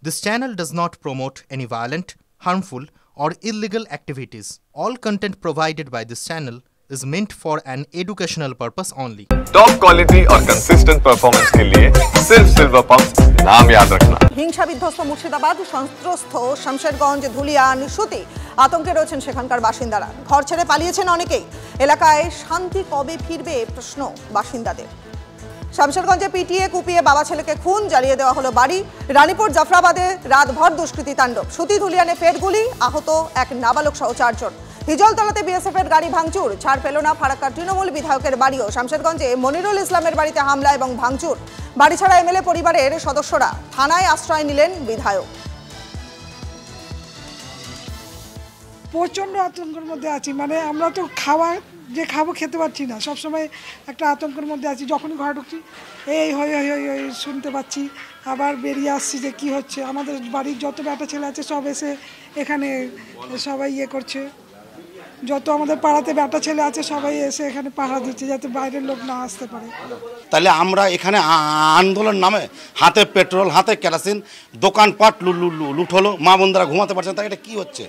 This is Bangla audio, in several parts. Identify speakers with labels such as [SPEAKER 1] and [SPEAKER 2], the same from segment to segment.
[SPEAKER 1] This channel does not promote any violent, harmful, or illegal activities. All content provided by this channel is meant for an educational purpose only.
[SPEAKER 2] Top quality और कंसिस्टेंट परफॉर्मेंस के लिए सिर्फ सिल्वर पंप्स नाम याद रखना।
[SPEAKER 3] হিংসা বিধ্বস্ত মুর্শিদাবাদ সন্ত্রস্ত শামশেরগঞ্জ ধুলিয়ান সুতি আতঙ্কে রয়েছেন সেখানকার বাসিন্দারা। ঘর ছেড়ে পালিয়েছেন অনেকেই। এলাকায় শান্তি কবে ফিরবে প্রশ্ন বাসিন্দাদের। শামশেরগঞ্জে পিটিয়ে কুপিয়ে বাবা ছেলেকে খুন, জ্বালিয়ে দেওয়া হলো বাড়ি। রানীপুর জাফরাবাদে রাতভর দুষ্কৃতী তাণ্ডব। সুতি ধুলিয়ানে ফের গুলি, আহত এক নাবালক সহ 4 জন। হিজলতলাতে বিএসএফ এর গাড়ি ভাঙচুর, ছাড় পেল না ফারাক্কা তৃণমূল বিধায়কের বাড়িও। শামশেরগঞ্জে মনিরুল ইসলামের বাড়িতে হামলা এবং ভাঙচুর। বাড়ি ছাড়া এমএলএ পরিবারের সদস্যরা থানায় আশ্রয় নিলেন বিধায়ক।
[SPEAKER 4] প্রচণ্ড আতঙ্কের মধ্যে আছি, মানে আমরা তো খাবো খেতে পারছি না, সবসময় একটা আতঙ্কের মধ্যে আছি। যখনই ঘরে ঢুকছি এই হই শুনতে পাচ্ছি, আবার বেরিয়ে আসছি যে কি হচ্ছে। আমাদের বাড়ির যত বেটা ছেলে আছে সব এসে এখানে সবাই করছে, যত আমাদের পাড়াতে বেটা ছেলে আছে সবাই এসে এখানে পাহারা দিচ্ছে যাতে বাইরের লোক না আসতে পারে।
[SPEAKER 5] তাহলে আমরা এখানে আন্দোলন নামে হাতে পেট্রোল, হাতে কেরোসিন, দোকানপাট লুট হলো, মা বোনরা ঘুমাতে পারছেন, তাই এটা কী হচ্ছে?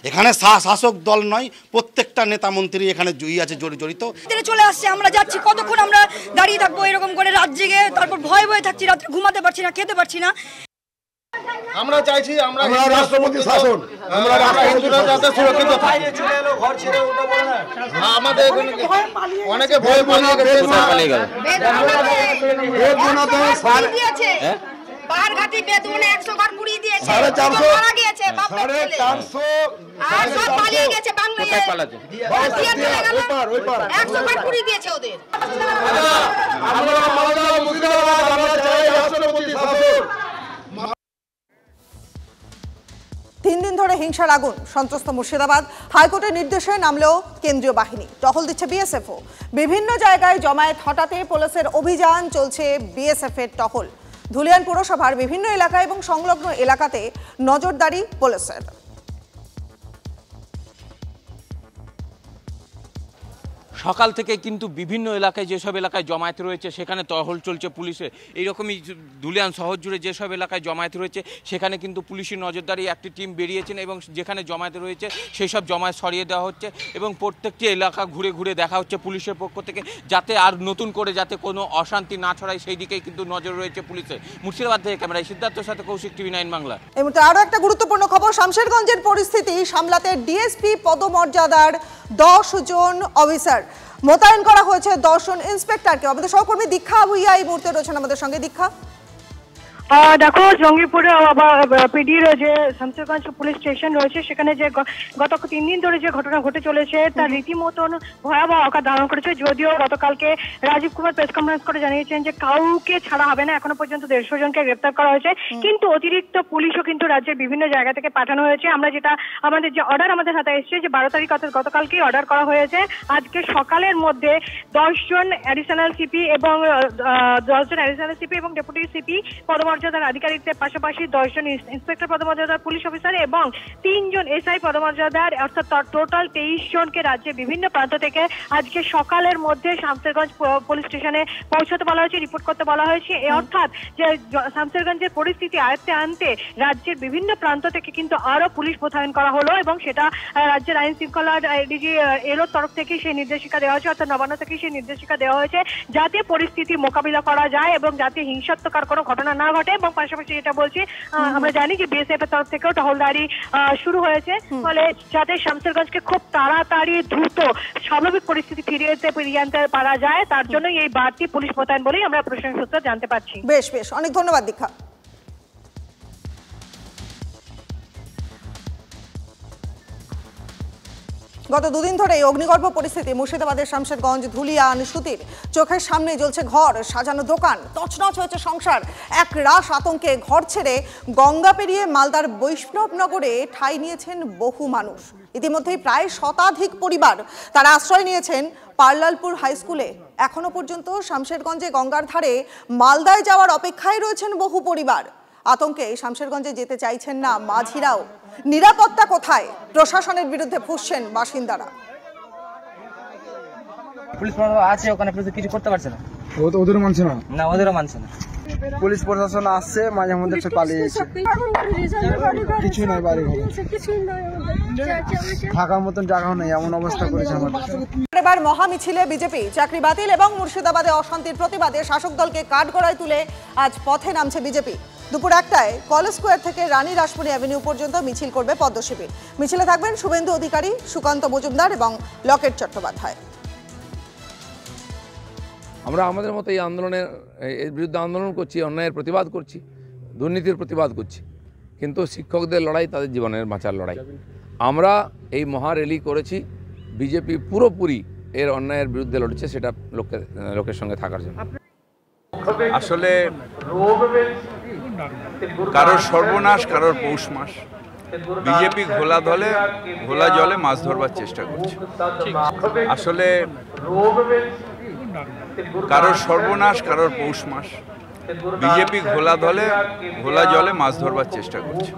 [SPEAKER 5] এখানে শাসক দল নয়, প্রত্যেকটা নেতা মন্ত্রী এখানে আছে জড়িত।
[SPEAKER 6] চলে আসছে, আমরা যাচ্ছি, কতক্ষণ আমরা দাঁড়িয়ে থাকবো এরকম করে রাত জেগে? তারপর ভয়ে থাকছি, রাত্রে ঘুমাতে পারছি না, খেতে পারছি না।
[SPEAKER 7] আমরা চাইছি আমরা রাষ্ট্রপতি শাসন, আমরা হিন্দুরা যাতে সুরক্ষিত থাকে। আমাদের অনেকে ভয় পালিয়ে গেল।
[SPEAKER 6] পাহাড়ঘাটি বেদুনে 100 ঘর পুড়িয়ে দিয়েছে,
[SPEAKER 7] 450
[SPEAKER 6] মারা গিয়েছে, বাপ রে
[SPEAKER 7] 450
[SPEAKER 6] আর সব পালিয়ে গেছে বাংলায়। ওই পার 100 ঘর পুড়িয়ে দিয়েছে ওদের।
[SPEAKER 7] আমরা মালদা মুর্শিদাবাদ, আমরা চাই রাষ্ট্রপতি শাসন।
[SPEAKER 3] 3 দিন ধরে হিংসার আগুন সন্ত্রস্ত মুর্শিদাবাদ। হাইকোর্টের নির্দেশে নামলেও কেন্দ্রীয় বাহিনী, টহল দিচ্ছে বিএসএফও। বিভিন্ন জায়গায় জমায়েত হটাতে পুলিশের অভিযান চলছে, বিএসএফ এর টহল। ধুলিয়ান পুরসভার বিভিন্ন এলাকা এবং সংলগ্ন এলাকাতে নজরদারি পুলিশের।
[SPEAKER 8] সকাল থেকে কিন্তু বিভিন্ন এলাকায়, যেসব এলাকায় জমায়েত রয়েছে সেখানে টহল চলছে পুলিশের। এইরকমই ধুলিয়ান শহর জুড়ে যেসব এলাকায় জমায়েত রয়েছে সেখানে কিন্তু পুলিশের নজরদারি একটি টিম বেরিয়েছেন এবং যেখানে জমায়েত রয়েছে সেই সব জমায়েত সরিয়ে দেওয়া হচ্ছে এবং প্রত্যেকটি এলাকা ঘুরে ঘুরে দেখা হচ্ছে পুলিশের পক্ষ থেকে, যাতে আর নতুন করে যাতে কোনো অশান্তি না ছড়ায় সেই দিকেই কিন্তু নজর রয়েছে পুলিশের। মুর্শিদাবাদ থেকে ক্যামেরায় সিদ্ধার্থর সাথে কৌশিক, টিভি 9 বাংলা।
[SPEAKER 3] এই মুহূর্তে আরও একটা গুরুত্বপূর্ণ খবর, শামশেরগঞ্জের পরিস্থিতি সামলাতে ডিএসপি পদমর্যাদার 10 জন অফিসার মোতায়েন করা হয়েছে, 10 জন ইন্সপেক্টরকে। আমাদের সহকর্মী দীক্ষা ভুইয়া এই মুহূর্তে রয়েছেন আমাদের সঙ্গে। দীক্ষা,
[SPEAKER 9] দেখো জঙ্গিপুরে পিডির যে শামশেরগঞ্জ পুলিশ স্টেশন রয়েছে সেখানে যে গত 3 দিন ধরে যে ঘটনা ঘটে চলেছে তার রীতিমতন ভয়াবহ আকার ধারণ করেছে। যদিও গতকালকে রাজীব কুমার প্রেস কনফারেন্স করে জানিয়েছেন যে কাউকে ছাড়া হবে না, এখনো পর্যন্ত 150 জনকে গ্রেপ্তার করা হয়েছে, কিন্তু অতিরিক্ত পুলিশও কিন্তু রাজ্যের বিভিন্ন জায়গা থেকে পাঠানো হয়েছে। আমরা যেটা আমাদের যে অর্ডার আমাদের হাতে এসেছে যে 12 তারিখ অর্থাৎ গতকালকেই অর্ডার করা হয়েছে, আজকে সকালের মধ্যে 10 জন অ্যাডিশনাল সিপি এবং 10 জন অ্যাডিশনাল সিপি এবং ডেপুটি সিপি পদমর্যাদার আধিকারিকদের পাশাপাশি 10 জন ইন্সপেক্টর পদমর্যাদার পুলিশ অফিসার এবং 3 জন এসআই পদমর্যাদার, অর্থাৎ টোটাল 23 জনকে রাজ্যের বিভিন্ন প্রান্ত থেকে আজকে সকালের মধ্যে শামশেরগঞ্জ পুলিশ স্টেশনে পৌঁছতে বলা হয়েছে, রিপোর্ট করতে বলা হয়েছে। অর্থাৎ যে শামশেরগঞ্জের পরিস্থিতি আয়ত্তে আনতে রাজ্যের বিভিন্ন প্রান্ত থেকে কিন্তু আরো পুলিশ মোতায়েন করা হলো এবং সেটা রাজ্যের আইন শৃঙ্খলার ডিজি এর তরফ থেকে সেই নির্দেশিকা দেওয়া হয়েছে, অর্থাৎ নবান্ন থেকে সেই নির্দেশিকা দেওয়া হয়েছে যাতে পরিস্থিতি মোকাবিলা করা যায় এবং যাতে হিংসাত্মক কোনো ঘটনা না ঘটে। এবং পাশাপাশি যেটা বলছি, আমরা জানি যে বিএসএফ এর তরফ থেকেও টহলদারি শুরু হয়েছে, ফলে যাতে শামশেরগঞ্জকে খুব তাড়াতাড়ি দ্রুত স্বাভাবিক পরিস্থিতি ফিরিয়ে আনতে পারা যায় তার জন্যই এই বাড়তি পুলিশ মোতায়েন বলেই আমরা প্রশাসন সূত্রে জানতে পারছি।
[SPEAKER 3] বেশ অনেক ধন্যবাদ দীক্ষা। গত 2 দিন ধরে অগ্নিগর্ভ পরিস্থিতি মুর্শিদাবাদের শামশেরগঞ্জ ধুলিয়ান সুতির। চোখের সামনে জ্বলছে ঘর, সাজানো দোকান, তছনছ হয়েছে সংসার। এক রাশ আতঙ্কে ঘর ছেড়ে গঙ্গা পেরিয়ে মালদার বৈষ্ণবনগরে ঠাঁই নিয়েছেন বহু মানুষ। ইতিমধ্যেই প্রায় শতাধিক পরিবার তারা আশ্রয় নিয়েছেন পার্লালপুর হাই স্কুলে। এখনো পর্যন্ত শামশেরগঞ্জে গঙ্গার ধারে মালদায় যাওয়ার অপেক্ষায় রয়েছেন বহু পরিবার। আতঙ্কে শামশেরগঞ্জে যেতে চাইছেন না মাঝিরাও। নিরাপত্তা কোথায়? প্রশাসনের বিরুদ্ধে ফুঁসছেন বাসিন্দারা।
[SPEAKER 10] পুলিশ আছে ওখানে, পুলিশ কিছু করতে পারছে না,
[SPEAKER 7] ওদেরও মানছে না।
[SPEAKER 10] ওদেরও মানছে না। পুলিশ প্রশাসন আসছে, মাঝে মধ্যে একটু পালিয়েছে, কিছু নাই, বাড়ি ঘরে থাকার মতন জায়গাও নেই, এমন অবস্থা করেছে আমাদের।
[SPEAKER 3] এবার মহা মিছিলে বিজেপি চাকরি বাতিল এবং মুর্শিদাবাদে অশান্তির প্রতিবাদে শাসক দলকে কাঠগড়ায় তুলে আজ পথে নামছে বিজেপি। দুপুর 1টায় কলেজ স্কোয়ার থেকে রানী রাসমণি অ্যাভিনিউ পর্যন্ত মিছিল করবে পদ্ম শিবির। মিছিলে থাকবেন শুভেন্দু অধিকারী, সুকান্ত মজুমদার এবং লকেট চট্টোপাধ্যায়।
[SPEAKER 11] আমরা আমাদের মতো এই আন্দোলনের বিরুদ্ধে আন্দোলন করছি, অন্যায়ের প্রতিবাদ করছি, দুর্নীতির প্রতিবাদ করছি, কিন্তু শিক্ষকদের লড়াই তাদের জীবনের বাঁচার লড়াই। আমরা এই মহা র্যালি করেছি, বিজেপি পুরোপুরি এর অন্যায়ের বিরুদ্ধে লড়ছে, সেটা লোকের সঙ্গে থাকার জন্য।
[SPEAKER 12] আসলে কারোর সর্বনাশ, কারোর পৌষ মাস। বিজেপি ঘোলা জলে মাছ ধরবার চেষ্টা করছে। আসলে কারোর সর্বনাশ, কারোর পৌষ মাস। বিজেপি ঘোলা জলে মাছ ধরবার চেষ্টা করছে।